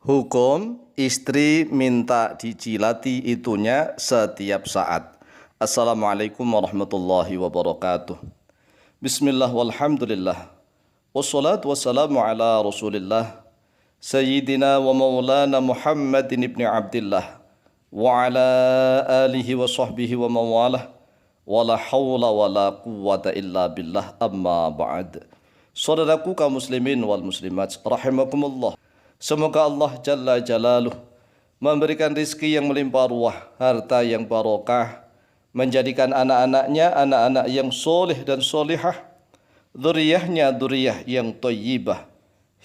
Hukum istri minta dicilati itunya setiap saat. Assalamualaikum warahmatullahi wabarakatuh. Bismillah walhamdulillah. Wassalatu wassalamu ala rasulillah. Sayyidina wa maulana Muhammadin ibn Abdillah. Wa ala alihi wa sahbihi wa mawalah. Wa la hawla wa la quwwata illa billah amma ba'd. Saudaraku kaum muslimin wal muslimat rahimakumullah. Semoga Allah Jalla Jalaluh memberikan rizki yang melimpah ruah, harta yang barokah, menjadikan anak-anaknya anak-anak yang soleh dan solihah, dzurriyyahnya dzurriyyah yang thayyibah,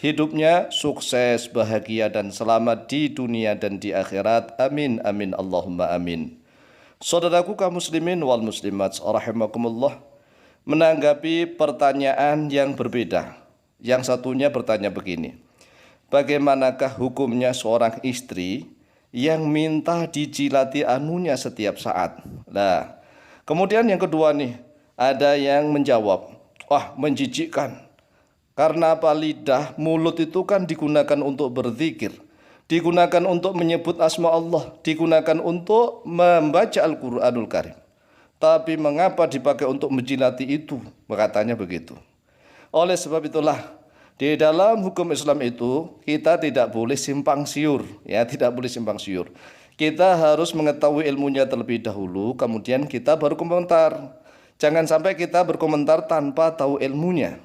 hidupnya sukses, bahagia dan selamat di dunia dan di akhirat. Amin amin Allahumma amin. Saudaraku kaum muslimin wal muslimat rahimakumullah, menanggapi pertanyaan yang berbeda. Yang satunya bertanya begini: bagaimanakah hukumnya seorang istri yang minta dicilati anunya setiap saat? Nah, kemudian yang kedua nih, ada yang menjawab, wah menjijikkan. Karena apa? Lidah, mulut itu kan digunakan untuk berzikir, digunakan untuk menyebut asma Allah, digunakan untuk membaca Al-Quranul Karim. Tapi mengapa dipakai untuk menjilati itu? Katanya begitu. Oleh sebab itulah, di dalam hukum Islam itu kita tidak boleh simpang siur, ya, tidak boleh simpang siur. Kita harus mengetahui ilmunya terlebih dahulu, kemudian kita baru komentar. Jangan sampai kita berkomentar tanpa tahu ilmunya.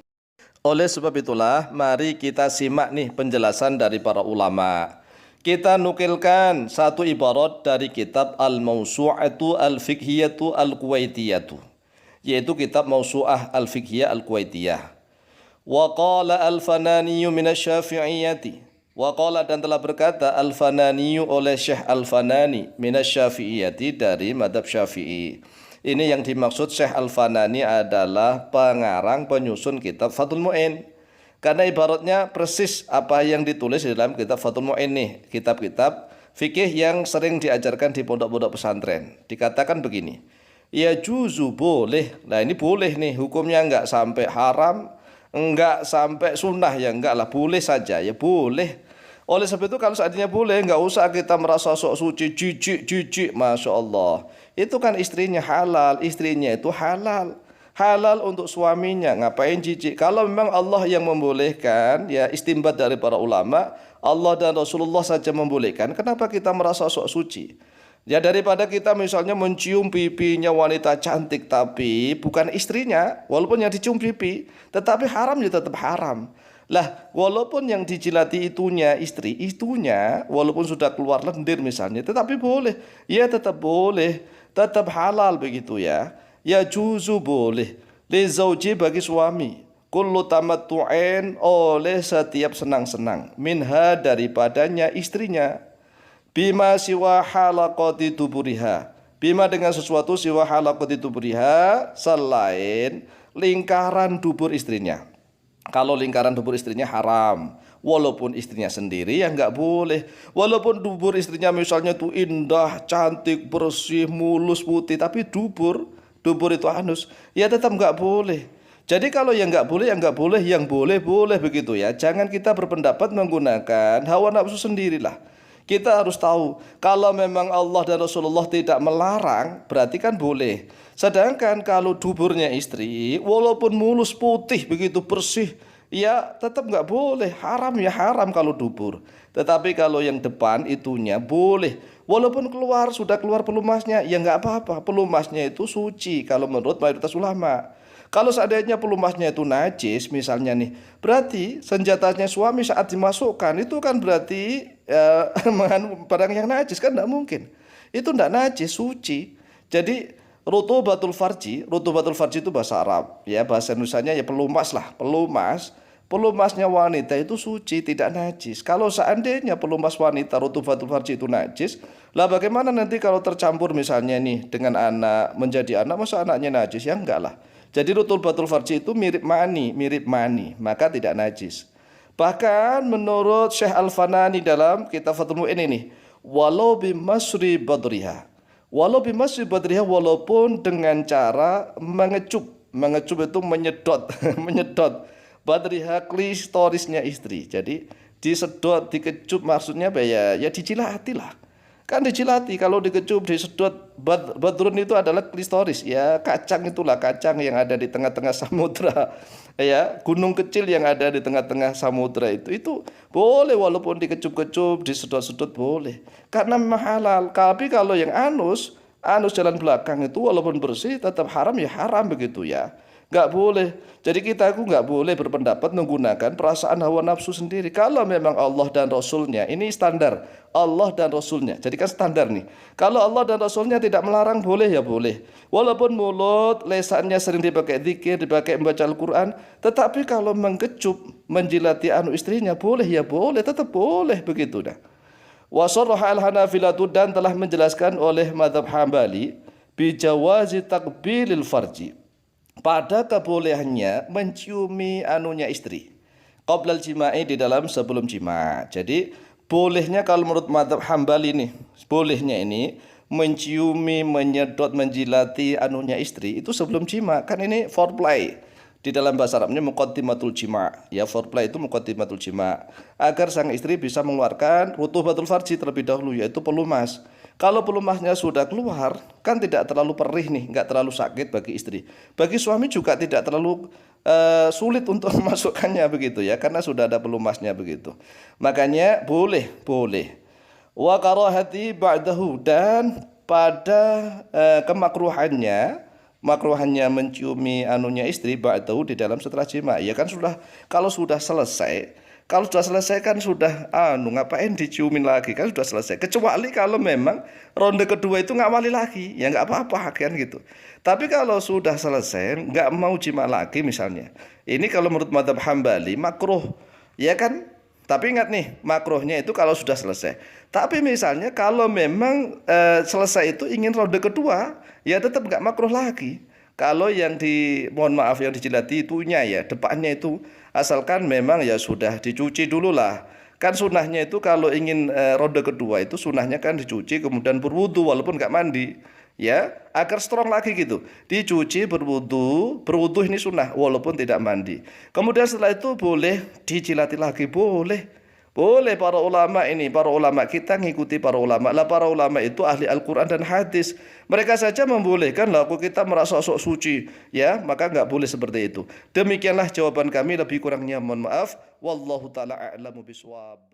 Oleh sebab itulah, mari kita simak nih penjelasan dari para ulama. Kita nukilkan satu ibarat dari kitab Al-Mawsu'atu Al-Fiqhiyatu Al-Kuwaitiyatu, yaitu kitab Mawsu'ah Al-Fiqhiyah Al-Kuwaitiyah. Wa qala al-Fanani minasy-Syafi'iyyati. Wa qala, dan telah berkata al-Fanani oleh Syekh Al-Fanani minasy-Syafi'iyyati, dari madhab Syafi'i. Ini yang dimaksud Syekh Al-Fanani adalah pengarang penyusun kitab Fathul Mu'in. Karena ibaratnya persis apa yang ditulis di dalam kitab Fathul Mu'in nih, kitab-kitab fikih yang sering diajarkan di pondok-pondok pesantren. Dikatakan begini: ya juzu, boleh. Nah ini boleh nih, hukumnya enggak sampai haram, enggak sampai sunnah, ya enggak lah, boleh saja, ya boleh. Oleh sebab itu kalau seandainya boleh, enggak usah kita merasa sok suci, jijik, Masya Allah. Itu kan istrinya halal, istrinya itu halal. Halal untuk suaminya, ngapain jijik? Kalau memang Allah yang membolehkan, ya istimbat dari para ulama, Allah dan Rasulullah saja membolehkan, kenapa kita merasa sok suci? Ya daripada kita misalnya mencium pipinya wanita cantik tapi bukan istrinya, walaupun yang dicium pipi, tetapi haram ya tetap haram. Lah, walaupun yang dijilati itunya istri, itunya walaupun sudah keluar lendir misalnya, tetapi boleh. Ya tetap boleh, tetap halal begitu ya. Ya juzu, boleh. Li zauji, bagi suami. Kullu tamattu'in, oleh setiap senang-senang. Minha, daripadanya istrinya. Bima siwa halaqati tuburiha, bima dengan sesuatu siwa halaqati tuburiha, selain lingkaran dubur istrinya. Kalau lingkaran dubur istrinya haram, walaupun istrinya sendiri ya nggak boleh. Walaupun dubur istrinya misalnya itu indah, cantik, bersih, mulus, putih, tapi dubur itu anus, ya tetap nggak boleh. Jadi kalau yang nggak boleh, yang nggak boleh, yang boleh boleh, begitu ya. Jangan kita berpendapat menggunakan hawa nafsu sendirilah. Kita harus tahu, kalau memang Allah dan Rasulullah tidak melarang, berarti kan boleh. Sedangkan kalau duburnya istri, walaupun mulus, putih, begitu bersih, ya tetap nggak boleh. Haram ya haram kalau dubur. Tetapi kalau yang depan itunya boleh. Walaupun sudah keluar pelumasnya, ya nggak apa-apa. Pelumasnya itu suci kalau menurut mayoritas ulama. Kalau seandainya pelumasnya itu najis misalnya nih, berarti senjatanya suami saat dimasukkan itu kan berarti barang yang najis, kan tidak mungkin. Itu tidak najis, suci. Jadi rutubatul farji itu bahasa Arab, ya bahasa Indonesianya ya pelumas lah, pelumas. Pelumasnya wanita itu suci, tidak najis. Kalau seandainya pelumas wanita rutubatul farji itu najis, lah bagaimana nanti kalau tercampur misalnya nih dengan anak, menjadi anak, masa anaknya najis? Ya enggak lah. Jadi rutubatul farji itu mirip mani, maka tidak najis. Bahkan menurut Syekh Al-Fanani dalam kitab Fathul Mu'in ini, walau bimasri badriha, walaupun dengan cara mengecup itu menyedot, menyedot badriha, klistorisnya istri. Jadi Disedot, dikecup maksudnya apa ya? Ya dijilati lah. Kan dijilati, kalau dikecup, disedot. Badrun itu adalah klistoris, ya kacang itulah, kacang yang ada di tengah-tengah samudra. Ya, gunung kecil yang ada di tengah-tengah samudra itu boleh walaupun dikecup-kecup, disedot-sedot boleh. Karena memang halal. Tapi kalau yang anus jalan belakang itu walaupun bersih tetap haram, ya haram begitu ya. Nggak boleh. Jadi aku nggak boleh berpendapat menggunakan perasaan hawa nafsu sendiri. Kalau memang Allah dan Rasulnya, ini standar. Allah dan Rasulnya. Jadi kan standar nih. Kalau Allah dan Rasulnya tidak melarang, boleh ya boleh. Walaupun mulut, lesannya sering dipakai zikir, dipakai membaca Al-Quran. Tetapi kalau mengecup, menjilati istrinya, boleh ya boleh. Tetap boleh begitu dah. Wasarraha al-Hanafilatu, dan telah menjelaskan oleh mazhab Hambali bijawazi takbilil farji, pada kebolehannya menciumi istri qoblal jima'i, di dalam sebelum jima. Jadi bolehnya kalau menurut mazhab Hambali nih, bolehnya ini menciumi, menyedot, menjilati istri itu sebelum jima. Kan ini foreplay. Di dalam bahasa Arabnya muqaddimatul jima. Ya, foreplay itu muqaddimatul jima. Agar sang istri bisa mengeluarkan rutubatul farji terlebih dahulu, yaitu pelumas. Kalau pelumasnya sudah keluar, kan tidak terlalu perih nih, nggak terlalu sakit bagi istri. Bagi suami juga tidak terlalu sulit untuk memasukkannya begitu ya, karena sudah ada pelumasnya begitu. Makanya boleh. Wa karahati ba'dahu, dan pada makruhannya menciumi istri ba'dahu, di dalam setelah jima. Ya kan sudah, kalau sudah selesai kan sudah ngapain diciumin lagi, kan sudah selesai. Kecuali kalau memang ronde kedua itu ngawali lagi, ya nggak apa-apa kan gitu. Tapi kalau sudah selesai nggak mau jima lagi misalnya, ini kalau menurut mazhab Hambali makruh, ya kan. Tapi ingat nih, makruhnya itu kalau sudah selesai. Tapi misalnya kalau memang selesai itu ingin ronde kedua, ya tetap nggak makruh lagi. Kalau yang mohon maaf, yang dijilati itunya ya, depannya itu, asalkan memang ya sudah dicuci dulu lah. Kan sunahnya itu kalau ingin ronde kedua itu sunahnya kan dicuci kemudian berwudu walaupun nggak mandi. Ya, agar strong lagi gitu. Dicuci, berwudu ini sunnah walaupun tidak mandi. Kemudian setelah itu boleh dijilati lagi, boleh. Boleh para ulama kita ngikuti para ulama. Lah para ulama itu ahli Al-Quran dan hadis. Mereka saja membolehkan, lah kok kita merasa sok suci, ya, maka nggak boleh seperti itu. Demikianlah jawaban kami, lebih kurangnya mohon maaf. Wallahu taala a'lamu bishawab.